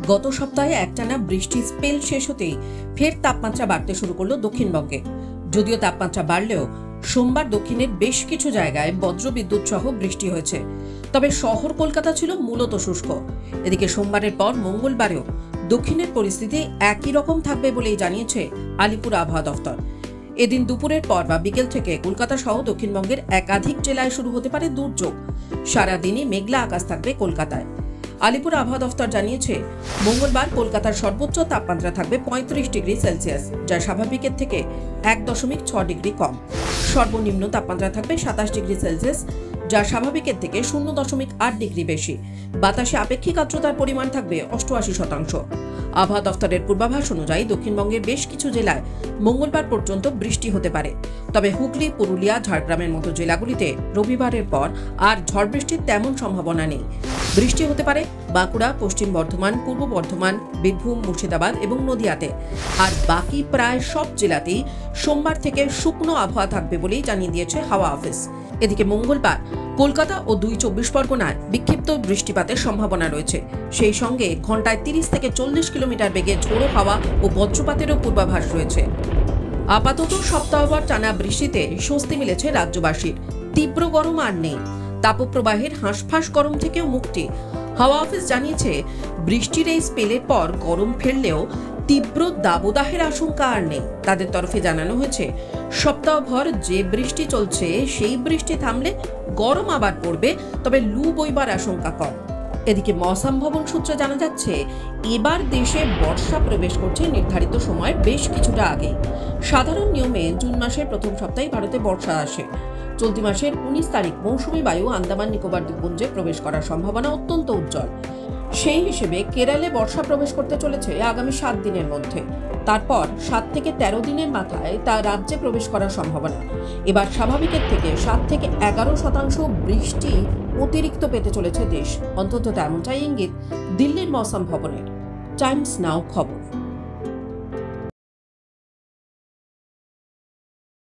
গত সপ্তাহে একটানা বৃষ্টির স্পেল শেষ হতেই ফের তাপমাত্রা বাড়তে শুরু করলো দক্ষিণবঙ্গে। যদিও তাপমাত্রা বাড়লেও সোমবার দক্ষিণের বেশ কিছু জায়গায় বজ্রবিদ্যুৎ সহ বৃষ্টি হয়েছে। তবে শহর কলকাতা ছিল মূলত শুষ্ক। এদিকে সোমবারের পর মঙ্গলবারেও দক্ষিণের পরিস্থিতি একই রকম থাকবে বলেই জানিয়েছে আলিপুর আবহাওয়া দফতর। এদিন দুপুরের পর বা বিকেল থেকে কলকাতা সহ দক্ষিণবঙ্গের একাধিক জেলায় শুরু হতে পারে দুর্যোগ। সারাদিনই মেঘলা আকাশ থাকবে কলকাতায়। আলিপুর আবহাওয়া দফতর জানিয়েছে, মঙ্গলবার কলকাতার সর্বোচ্চ তাপমাত্রা থাকবে 35 ডিগ্রি সেলসিয়াস, যা স্বাভাবিকের থেকে 1.6 ডিগ্রি কম। সর্বনিম্ন তাপমাত্রা থাকবে 27 ডিগ্রি সেলসিয়াস, যা স্বাভাবিকের থেকে 0.8 ডিগ্রি বেশি। বাতাসে আপেক্ষিক আর্দ্রতার পরিমাণ থাকবে 88%। আবহাওয়া দফতরের পূর্বাভাস অনুযায়ী দক্ষিণবঙ্গের বেশ কিছু জেলায় মঙ্গলবার পর্যন্ত বৃষ্টি হতে পারে। তবে হুগলি, পুরুলিয়া, ঝাড়গ্রামের মতো জেলাগুলিতে রবিবারের পর আর ঝড় বৃষ্টির তেমন সম্ভাবনা নেই। বৃষ্টি হতে পারে বাঁকুড়া, পশ্চিম বর্ধমান, পূর্ব বর্ধমান, বীরভূম, মুর্শিদাবাদ এবং নদিয়াতে। আর বাকি প্রায় সব জেলাতেই সোমবার থেকে শুকনো আবহাওয়া থাকবে বলেই জানিয়ে দিয়েছে হাওয়া অফিস। এদিকে মঙ্গলবার কলকাতা ও 2 চব্বিশ পরগনায় বিক্ষিপ্ত বৃষ্টিপাতের সম্ভাবনা রয়েছে। সেই সঙ্গে ঘন্টায় 30 থেকে 40 কিলোমিটার বেগে ঝোড়ো হাওয়া ও বজ্রপাতেরও পূর্বাভাস রয়েছে। আপাতত সপ্তাহভর টানা বৃষ্টিতে স্বস্তি মিলেছে রাজ্যবাসীর। তীব্র গরম আর নেই। তাপপ্রবাহের হাঁসফাঁস গরম থেকেও মুক্তি। হাওয়া অফিস জানিয়েছে, বৃষ্টির এই স্পেলের পর গরম ফেললেও তীব্র দাবদাহের আশঙ্কা আর নেই। তাদের তরফে জানানো হয়েছে, সপ্তাহভর যে বৃষ্টি চলছে সেই বৃষ্টি থামলে গরম আবার পড়বে, তবে লু বইবার আশঙ্কা কম। এদিকে মৌসুম ভবন সূত্রে জানা যাচ্ছে, এবার দেশে বর্ষা প্রবেশ করছে নির্ধারিত সময়ের বেশ কিছুটা আগে। সাধারণ নিয়মে জুন মাসের প্রথম সপ্তাহে ভারতে বর্ষা আসে। চলতি মাসের 19 তারিখ মৌসুমী বায়ু আন্দামান নিকোবর দ্বীপপুঞ্জে প্রবেশ করার সম্ভাবনা অত্যন্ত উজ্জ্বল। সেই হিসেবে কেরলে বর্ষা প্রবেশ করতে চলেছে আগামী 7 দিনের মধ্যে। তারপর 7 থেকে 13 দিনের মাথায় তা রাজ্যে প্রবেশ করার সম্ভাবনা। এবার স্বাভাবিকের থেকে 7 থেকে 11% বৃষ্টি অতিরিক্ত পেতে চলেছে দেশ। অন্তত তেমনটাই ইঙ্গিত দিল্লির মৌসুম ভবনের। টাইমস নাও খবর।